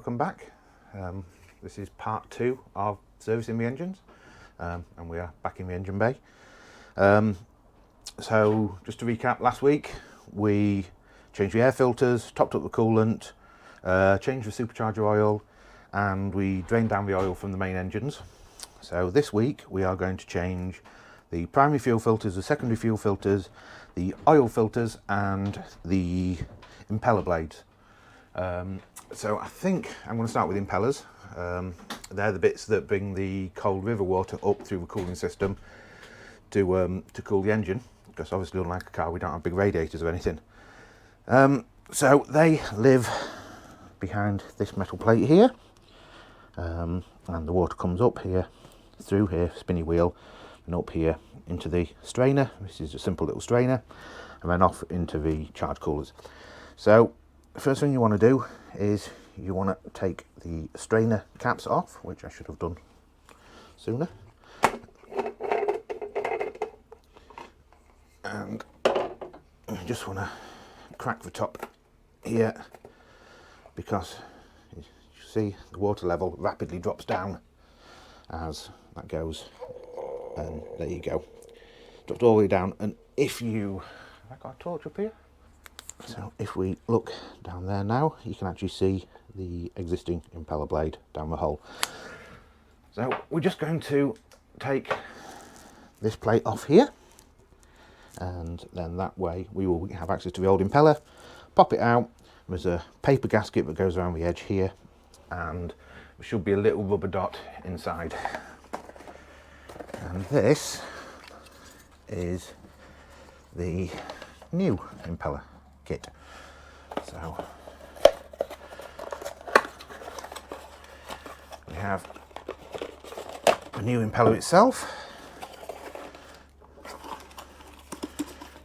welcome back. This is part 2 of servicing the engines, and we are back in the engine bay. So just to recap, last week we changed the air filters, topped up the coolant, changed the supercharger oil, and we drained down the oil from the main engines. So this week we are going to change the primary fuel filters, the secondary fuel filters, the oil filters, and the impeller blades. So I think I'm going to start with impellers. They're the bits that bring the cold river water up through the cooling system to cool the engine, because obviously unlike a car we don't have big radiators or anything. So they live behind this metal plate here, and the water comes up here, through here, spinny wheel, and up here into the strainer. This is a simple little strainer, and then off into the charge coolers. So the first thing you want to do is you want to take the strainer caps off, which I should have done sooner. And you just want to crack the top here, because you see the water level rapidly drops down as that goes, and there you go, dropped all the way down. And if you, have I got a torch up here? So if we look down there now, you can actually see the existing impeller blade down the hole. So we're just going to take this plate off here, and then that way we will have access to the old impeller, pop it out. There's a paper gasket that goes around the edge here, and there should be a little rubber dot inside. And this is the new impeller kit. So we have the new impeller itself.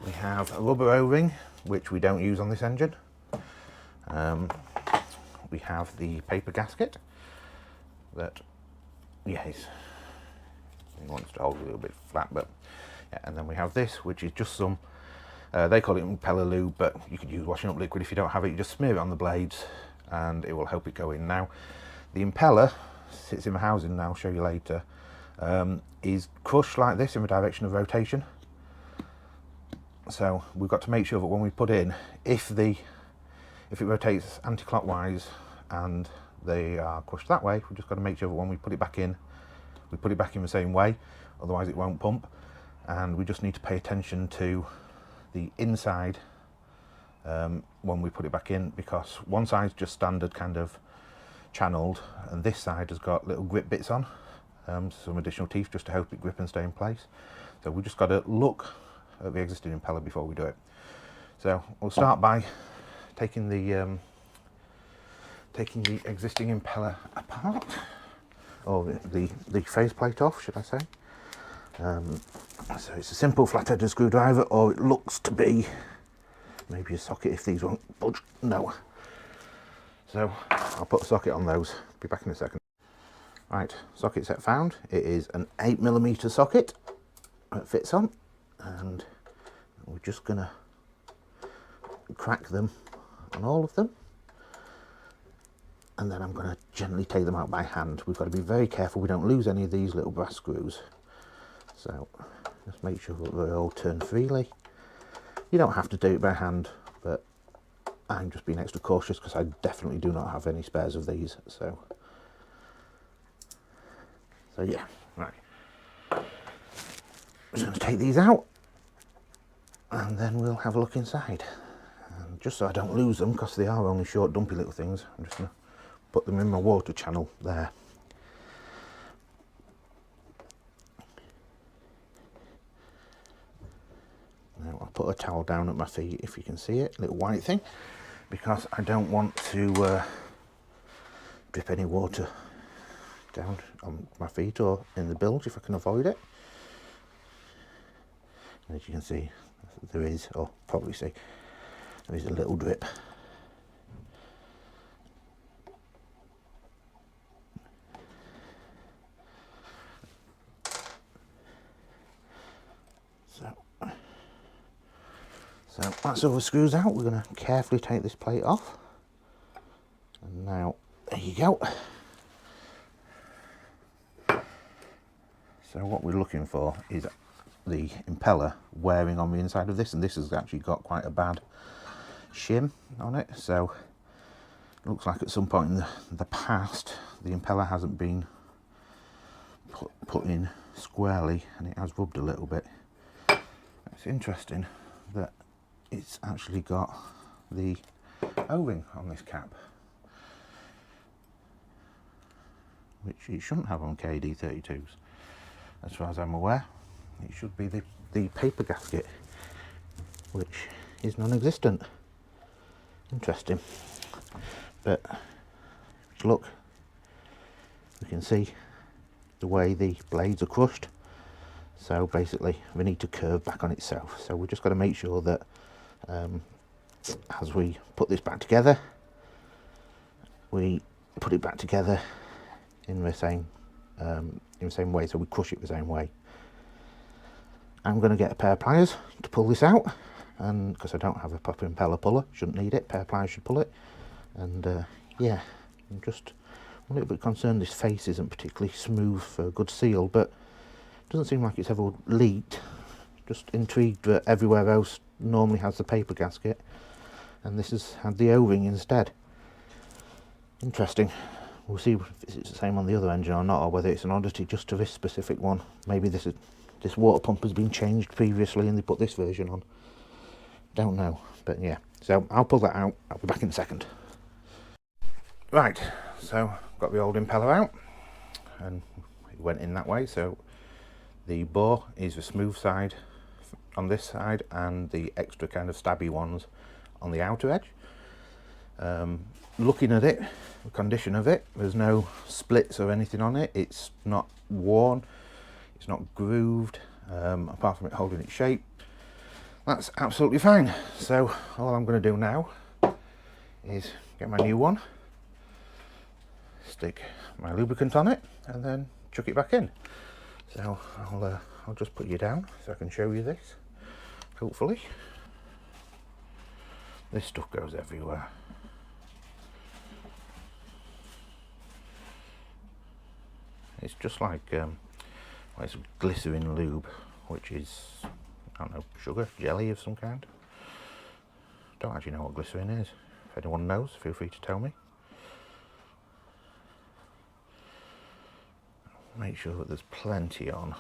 We have a rubber O-ring, which we don't use on this engine. We have the paper gasket that, yes, it wants to hold a little bit flat, but yeah. And then we have this, which is just some, they call it impeller lube, but you could use washing up liquid if you don't have it. You just smear it on the blades and it will help it go in. Now the impeller sits in the housing, and I'll show you later, is crushed like this in the direction of rotation. So we've got to make sure that when we put in, if it rotates anti-clockwise and they are crushed that way, we've just got to make sure that when we put it back in, we put it back in the same way, otherwise it won't pump. And we just need to pay attention to the inside when we put it back in, because one side's just standard kind of channeled, and this side has got little grip bits on, some additional teeth just to help it grip and stay in place. So we just got to look at the existing impeller before we do it. So we'll start by taking the existing impeller apart, or the faceplate off, should I say. So it's a simple flat-headed screwdriver, or it looks to be maybe a socket if these won't budge. No. So I'll put a socket on those. Be back in a second. Right, socket set found. It is an 8mm socket that fits on, and we're just gonna crack them on all of them, and then I'm going to gently take them out by hand. We've got to be very careful we don't lose any of these little brass screws. So just make sure that they all turn freely. You don't have to do it by hand, but I'm just being extra cautious because I definitely do not have any spares of these. So yeah, right. I'm just going to take these out, and then we'll have a look inside. And just so I don't lose them, because they are only short dumpy little things, I'm just going to put them in my water channel there. Now I'll put a towel down at my feet, if you can see it, little white thing, because I don't want to drip any water down on my feet or in the bilge if I can avoid it. And as you can see, there is, or probably see, there is a little drip. So that's all the screws out. We're going to carefully take this plate off. And now, there you go. So what we're looking for is the impeller wearing on the inside of this, and this has actually got quite a bad shim on it, so it looks like at some point in the past the impeller hasn't been put in squarely and it has rubbed a little bit. It's interesting that it's actually got the O-ring on this cap, which it shouldn't have on KAD32s as far as I'm aware. It should be the paper gasket, which is non-existent. Interesting. But look, you can see the way the blades are crushed, so basically we need to curve back on itself. So we've just got to make sure that as we put this back together, we put it back together in the same way, so we crush it the same way. I'm going to get a pair of pliers to pull this out, and because I don't have a proper impeller puller, shouldn't need it, a pair of pliers should pull it. And yeah, I'm just a little bit concerned this face isn't particularly smooth for a good seal, but it doesn't seem like it's ever leaked. Just intrigued that everywhere else normally has the paper gasket and this has had the O-ring instead. Interesting. We'll see if it's the same on the other engine or not, or whether it's an oddity just to this specific one. Maybe this water pump has been changed previously and they put this version on. Don't know, but yeah. So I'll pull that out. I'll be back in a second. Right, so got the old impeller out and it went in that way. So the bore is the smooth side on this side and the extra kind of stabby ones on the outer edge. Looking at it, the condition of it, there's no splits or anything on it. It's not worn, it's not grooved, apart from it holding its shape. That's absolutely fine. So all I'm going to do now is get my new one, stick my lubricant on it, and then chuck it back in. So I'll just put you down so I can show you this. Hopefully, this stuff goes everywhere. It's just like it's glycerin lube, which is, I don't know, sugar, jelly of some kind. Don't actually know what glycerin is. If anyone knows, feel free to tell me. Make sure that there's plenty on.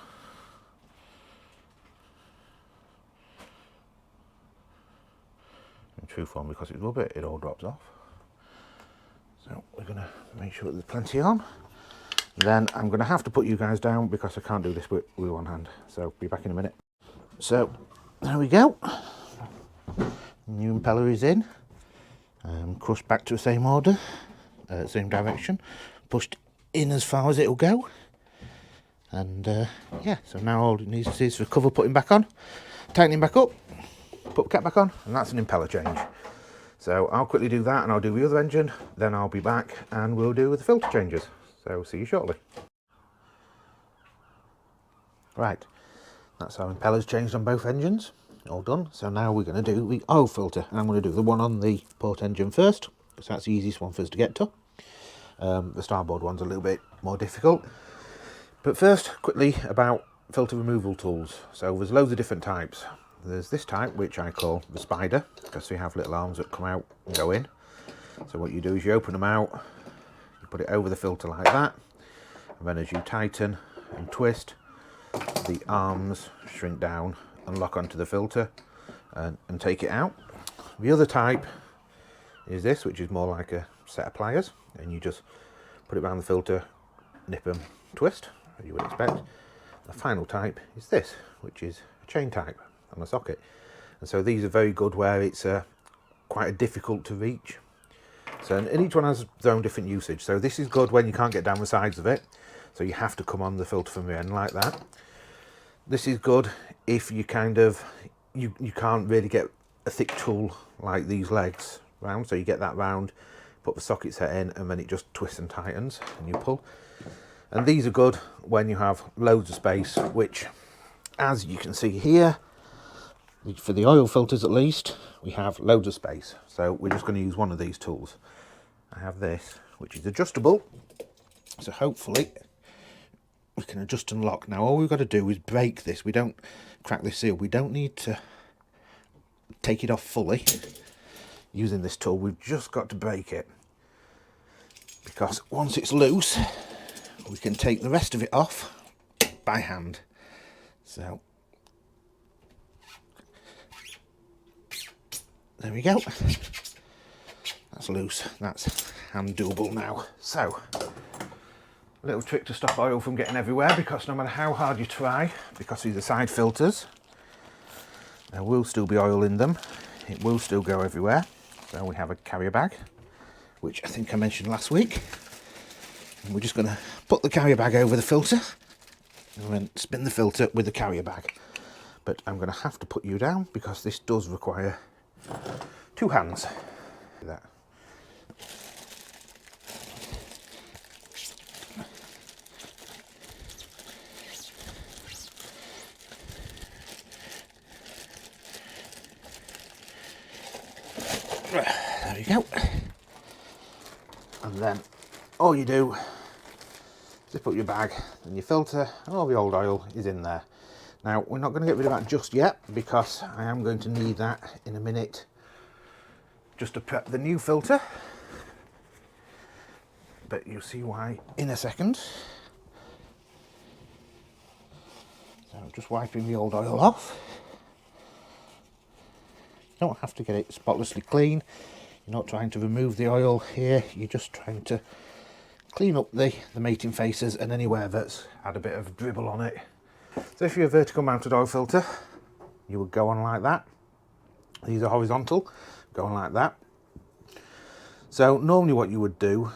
In true form, because it's rubber, it all drops off. So we're going to make sure that there's plenty on. Then I'm going to have to put you guys down because I can't do this with one hand. So be back in a minute. So there we go. New impeller is in. Crushed back to the same order, same direction. Pushed in as far as it'll go. And yeah, so now all it needs to do is the cover putting back on, tightening back up, put the cap back on, and that's an impeller change. So I'll quickly do that and I'll do the other engine, then I'll be back and we'll do the filter changes. So see you shortly. Right, that's our impellers changed on both engines, all done. So now we're going to do the oil filter, and I'm going to do the one on the port engine first, because that's the easiest one for us to get to. The starboard one's a little bit more difficult. But first, quickly about filter removal tools. So there's loads of different types. There's this type, which I call the spider, because they have little arms that come out and go in. So what you do is you open them out, you put it over the filter like that, and then as you tighten and twist, the arms shrink down and lock onto the filter and take it out. The other type is this, which is more like a set of pliers, and you just put it around the filter, nip and twist, as you would expect. The final type is this, which is a chain type on a socket. And so these are very good where it's quite difficult to reach. So and each one has their own different usage. So this is good when you can't get down the sides of it, so you have to come on the filter from the end like that. This is good if you kind of you can't really get a thick tool like these legs round, so you get that round, put the socket set in, and then it just twists and tightens and you pull. And these are good when you have loads of space, which, as you can see here, for the oil filters at least, we have loads of space. So we're just going to use one of these tools. I have this, which is adjustable. So hopefully we can adjust and lock. Now all we've got to do is break this. We don't crack this seal. We don't need to take it off fully using this tool. We've just got to break it, because once it's loose we can take the rest of it off by hand. So there we go. That's loose. That's hand doable now. So a little trick to stop oil from getting everywhere, because no matter how hard you try, because these are side filters, there will still be oil in them. It will still go everywhere. So we have a carrier bag, which I think I mentioned last week. And we're just going to put the carrier bag over the filter and then spin the filter with the carrier bag. But I'm going to have to put you down, because this does require two hands. That. There we go. And then all you do, zip up your bag and your filter, and all the old oil is in there. Now we're not going to get rid of that just yet, because I am going to need that in a minute just to prep the new filter. But you'll see why in a second. So I'm just wiping the old oil off. You don't have to get it spotlessly clean. You're not trying to remove the oil here. You're just trying to clean up the mating faces and anywhere that's had a bit of dribble on it. So if you're a vertical mounted oil filter, you would go on like that. These are horizontal, go on like that. So normally what you would do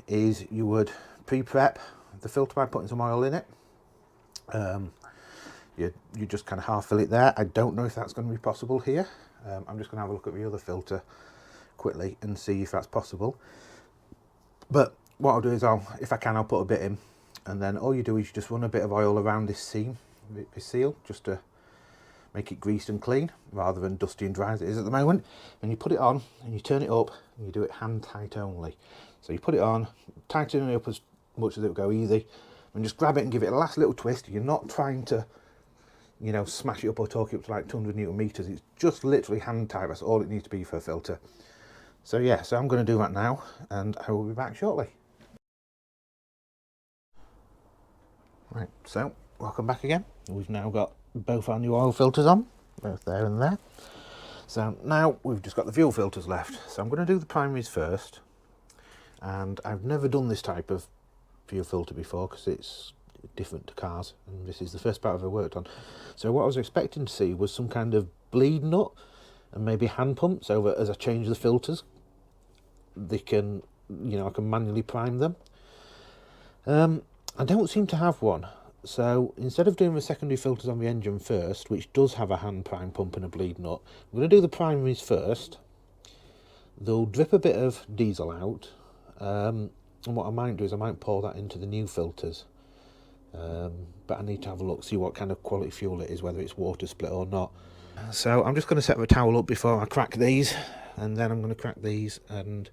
is you would pre-prep the filter by putting some oil in it. You just kind of half fill it there. I don't know if that's going to be possible here. I'm just going to have a look at the other filter quickly and see if that's possible. But what I'll do is if I can, I'll put a bit in, and then all you do is you just run a bit of oil around this seam, this seal, just to make it greased and clean, rather than dusty and dry as it is at the moment. And you put it on and you turn it up, and you do it hand tight only. So you put it on, tighten it up as much as it will go easy, and just grab it and give it a last little twist. You're not trying to, you know, smash it up or torque it up to like 200 Newton meters. It's just literally hand tight. That's all it needs to be for a filter. So yeah, so I'm going to do that now, and I will be back shortly. Right, so welcome back again. We've now got both our new oil filters on, both there and there. So now we've just got the fuel filters left. So I'm going to do the primaries first, and I've never done this type of fuel filter before because it's different to cars, and this is the first part I've ever worked on. So what I was expecting to see was some kind of bleed nut and maybe hand pump, so that as I change the filters, they can, you know, I can manually prime them. I don't seem to have one, so instead of doing the secondary filters on the engine first, which does have a hand prime pump and a bleed nut, I'm going to do the primaries first. They'll drip a bit of diesel out, and what I might do is I might pour that into the new filters. But I need to have a look, see what kind of quality fuel it is, whether it's water split or not. So I'm just going to set the towel up before I crack these, and then I'm going to crack these. And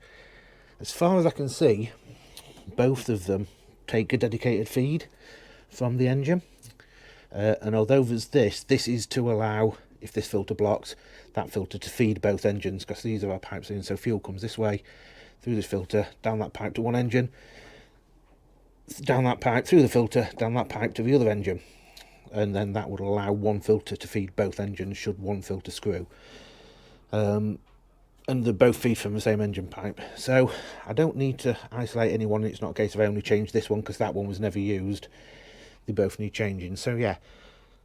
as far as I can see, both of them take a dedicated feed from the engine, and although there's this is to allow, if this filter blocks, that filter to feed both engines, because these are our pipes in. So fuel comes this way through this filter, down that pipe to one engine, down that pipe through the filter, down that pipe to the other engine, and then that would allow one filter to feed both engines should one filter screw. And they both feed from the same engine pipe, so I don't need to isolate any one. It's not a case of I only changed this one because that one was never used. They both need changing. So yeah,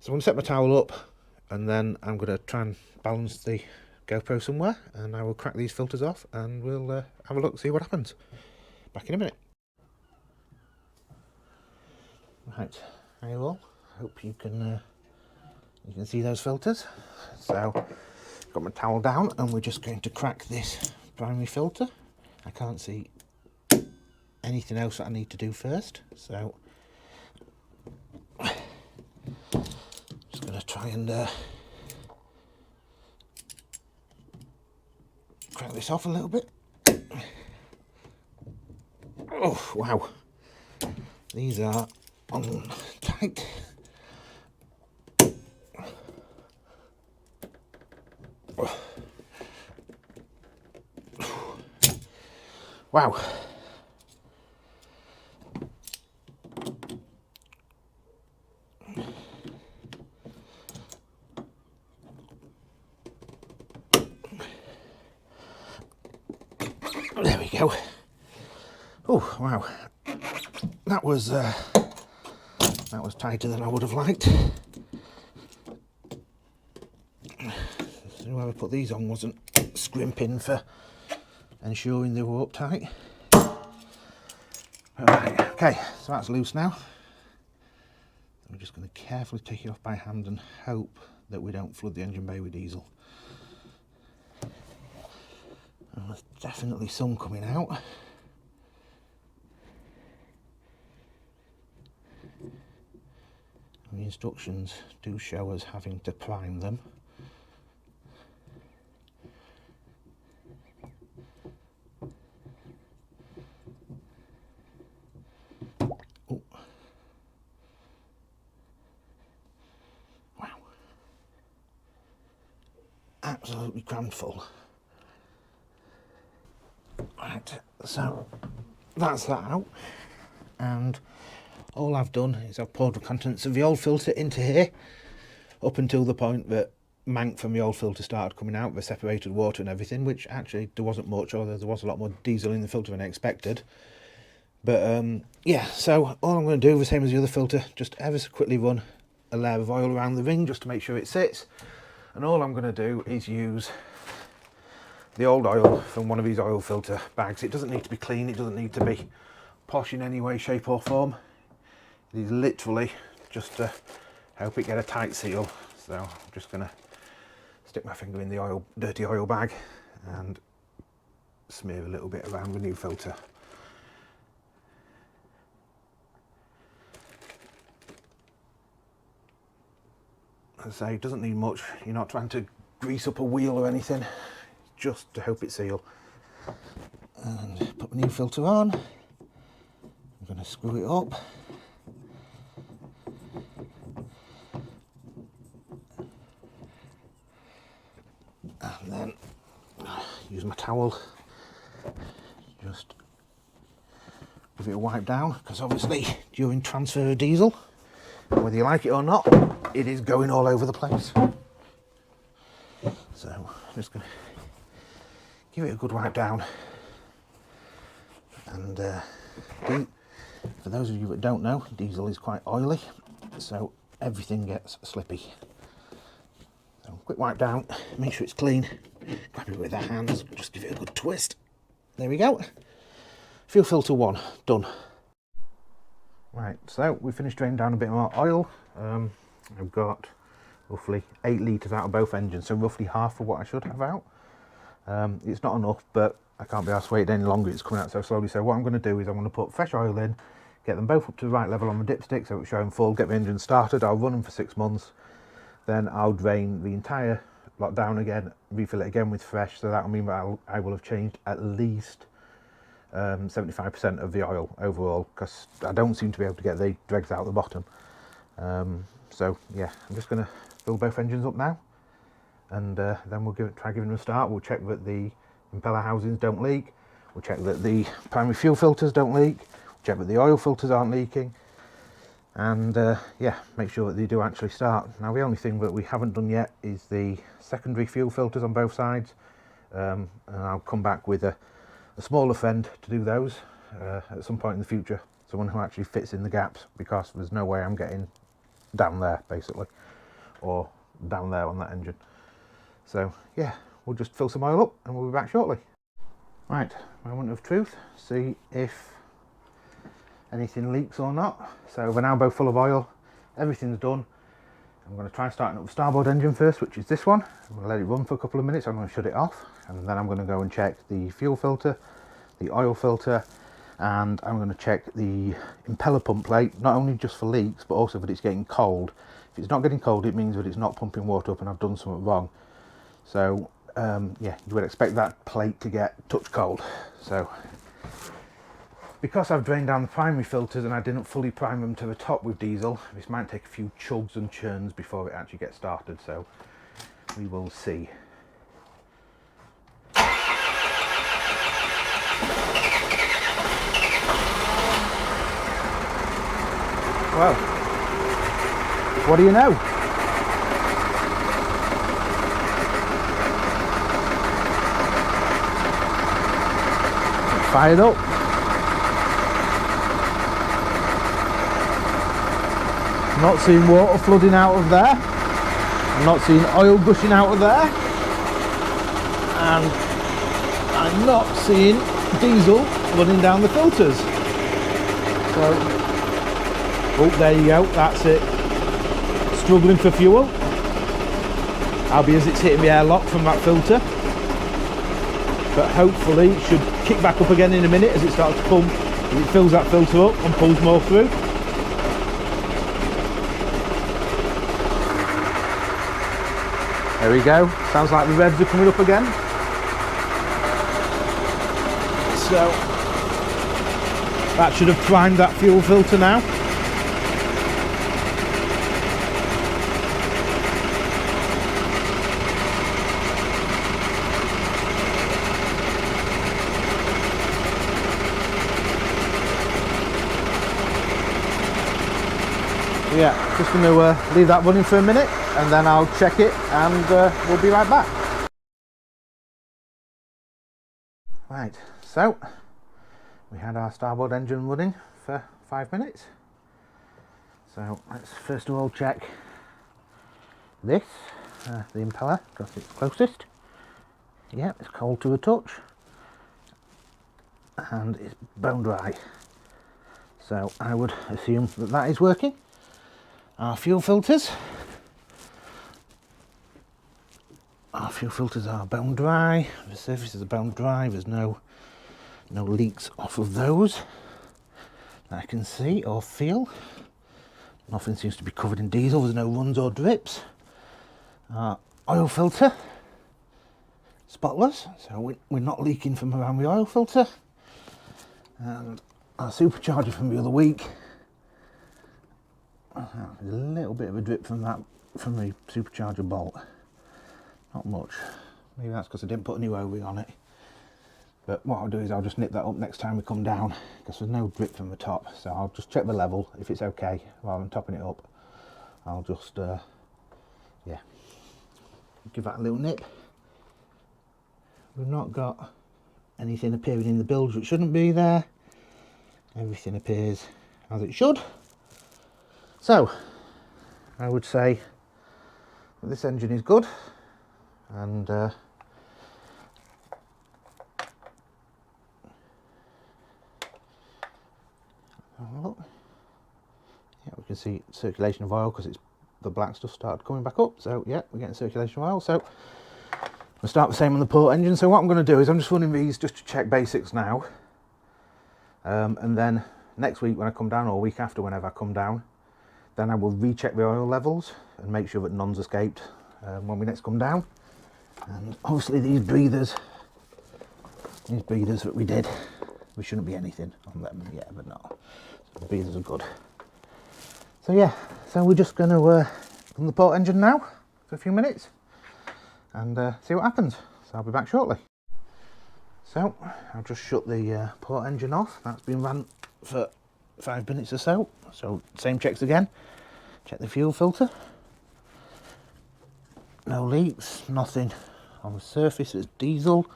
so I'm going to set my towel up, and then I'm going to try and balance the GoPro somewhere, and I will crack these filters off, and we'll have a look, see what happens. Back in a minute. Right, hi all. Hope you can see those filters. So got my towel down, and we're just going to crack this primary filter. I can't see anything else that I need to do first, so just going to try and crack this off a little bit. Oh wow, these are on tight. Wow. There we go. Oh wow, that was tighter than I would have liked. Whoever put these on wasn't scrimping for ensuring they were uptight. Right, okay, so that's loose now. We're just going to carefully take it off by hand and hope that we don't flood the engine bay with diesel. And there's definitely some coming out. And the instructions do show us having to prime them. Oh. Wow. Absolutely crammed full. Right, so that's that out, and all I've done is I've poured the contents of the old filter into here up until the point that mank from the old filter started coming out, the separated water and everything, which actually there wasn't much, although there was a lot more diesel in the filter than I expected. But yeah, so all I'm going to do, the same as the other filter, just ever so quickly run a layer of oil around the ring just to make sure it sits, and all I'm going to do is use the old oil from one of these oil filter bags. It doesn't need to be clean, it doesn't need to be posh in any way, shape or form. It is literally just to help it get a tight seal. So I'm just going to stick my finger in the oil, dirty oil bag, and smear a little bit around the new filter. As I say, it doesn't need much. You're not trying to grease up a wheel or anything, just to help it seal. And put the new filter on. I'm going to screw it up. And then use my towel, just give it a wipe down, because obviously during transfer of diesel, whether you like it or not, it is going all over the place. So I'm just going to give it a good wipe down. And for those of you that don't know, diesel is quite oily, so everything gets slippy. So quick wipe down, make sure it's clean, grab it with our hands, just give it a good twist. There we go. Fuel filter 1, done. Right, so we finished draining down a bit more oil. I've got roughly 8 litres out of both engines, so roughly half of what I should have out. It's not enough, but I can't be arsed waiting any longer, it's coming out so slowly. So what I'm going to do is I'm going to put fresh oil in, get them both up to the right level on the dipstick so it's showing full, get the engine started. I'll run them for 6 months. Then I'll drain the entire lot down again, refill it again with fresh, so that'll mean that I will have changed at least 75% of the oil overall, because I don't seem to be able to get the dregs out the bottom. So yeah, I'm just going to fill both engines up now, and then we'll try giving them a start. We'll check that the impeller housings don't leak, we'll check that the primary fuel filters don't leak, we'll check that the oil filters aren't leaking, and yeah, make sure that they do actually start. Now the only thing that we haven't done yet is the secondary fuel filters on both sides, and I'll come back with a smaller fend to do those at some point in the future, someone who actually fits in the gaps, because there's no way I'm getting down there basically, or down there on that engine. So yeah, we'll just fill some oil up and we'll be back shortly. Right, moment of truth, see if anything leaks or not. So we're now both full of oil, everything's done. I'm going to try starting up the starboard engine first, which is this one. I'm going to let it run for a couple of minutes, I'm going to shut it off, and then I'm going to go and check the fuel filter, the oil filter, and I'm going to check the impeller pump plate, not only just for leaks, but also that it's getting cold. If it's not getting cold, it means that it's not pumping water up and I've done something wrong. So yeah, you would expect that plate to get touch cold. So Because I've drained down the primary filters and I didn't fully prime them to the top with diesel, this might take a few chugs and churns before it actually gets started, so we will see. Well, what do you know? It's fired up. I'm not seeing water flooding out of there. I'm not seeing oil gushing out of there. And I'm not seeing diesel running down the filters. So, oh, there you go, that's it. Struggling for fuel. I'll be as it's hitting the airlock from that filter. But hopefully it should kick back up again in a minute as it starts to pump. As it fills that filter up and pulls more through. There we go. Sounds like the revs are coming up again. So that should have primed that fuel filter now. Yeah, just going to leave that running for a minute and then I'll check it and we'll be right back. Right, so we had our starboard engine running for 5 minutes. So let's first of all check this, the impeller, because it's closest. Yeah, it's cold to the touch and it's bone dry. So I would assume that that is working. Our fuel filters are bone dry. The surfaces are bone dry. There's no leaks off of those that I can see or feel. Nothing seems to be covered in diesel. There's no runs or drips. Our oil filter, spotless, so we're not leaking from around the oil filter. And our supercharger from the other week, there's a little bit of a drip from the supercharger bolt. Not much. Maybe that's because I didn't put a new O-ring on it. But what I'll do is I'll just nip that up next time we come down, because there's no drip from the top. So I'll just check the level. If it's okay, rather than topping it up, I'll just yeah, give that a little nip. We've not got anything appearing in the bilge that shouldn't be there. Everything appears as it should. So I would say that this engine is good, and have a look. Yeah, we can see circulation of oil because it's the black stuff started coming back up. So yeah, we're getting circulation of oil. So we'll start the same on the port engine. So what I'm going to do is I'm just running these just to check basics now, and then next week when I come down, or week after whenever I come down, then I will recheck the oil levels and make sure that none's escaped when we next come down. And obviously these breathers that we did, there shouldn't be anything on them yet, but no, so the breathers are good. So yeah, so we're just going to run the port engine now for a few minutes and see what happens. So I'll be back shortly. So I'll just shut the port engine off. That's been run for 5 minutes or so. So same checks again. Check the fuel filter. No leaks, nothing on the surface. It's diesel.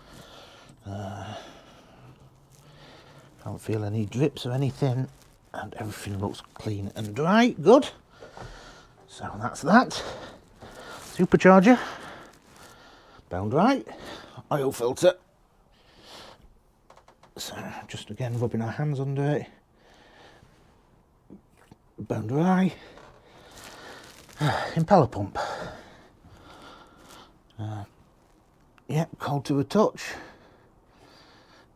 Can't feel any drips or anything, and everything looks clean and dry. Good. So that's that. Supercharger, bone dry. Oil filter. So just again rubbing our hands under it. Bone dry. Impeller pump. Yep, cold to the touch.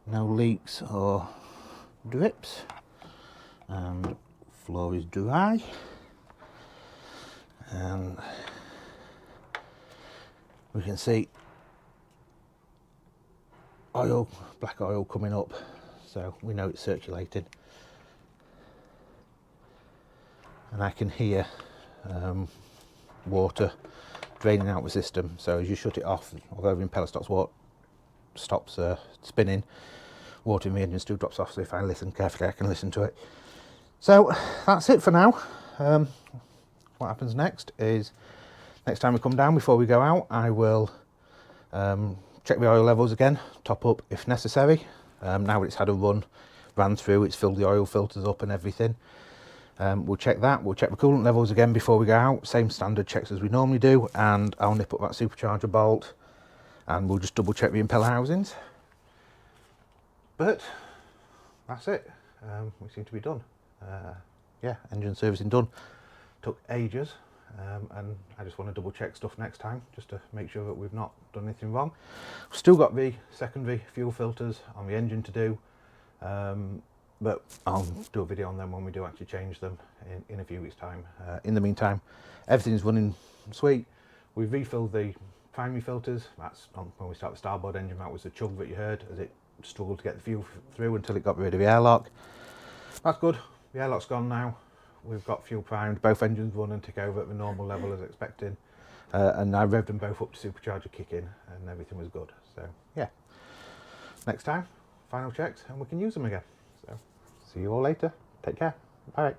No leaks or drips. And floor is dry. And we can see oil, black oil coming up. so we know it's circulating. And I can hear water draining out the system. So as you shut it off, although the impeller stops spinning, water in the engine still drops off. So if I listen carefully, I can listen to it. So that's it for now. What happens next is, next time we come down, before we go out, I will check the oil levels again, top up if necessary. Now that it's had a ran through, it's filled the oil filters up and everything. We'll check that, we'll check the coolant levels again before we go out, same standard checks as we normally do, and I'll nip up that supercharger bolt and we'll just double check the impeller housings. But that's it, we seem to be done. Yeah, engine servicing done. Took ages, and I just want to double check stuff next time just to make sure that we've not done anything wrong. We've still got the secondary fuel filters on the engine to do. But I'll do a video on them when we do actually change them in a few weeks' time. In the meantime, everything's running sweet. We've refilled the primary filters. That's when we start the starboard engine. That was the chug that you heard as it struggled to get the fuel through until it got rid of the airlock. That's good. The airlock's gone now. We've got fuel primed. Both engines run and tick over at the normal level as expected. And I revved them both up to supercharger kick in and everything was good. So yeah, next time, final checks and we can use them again. So see you all later. Take care. Bye.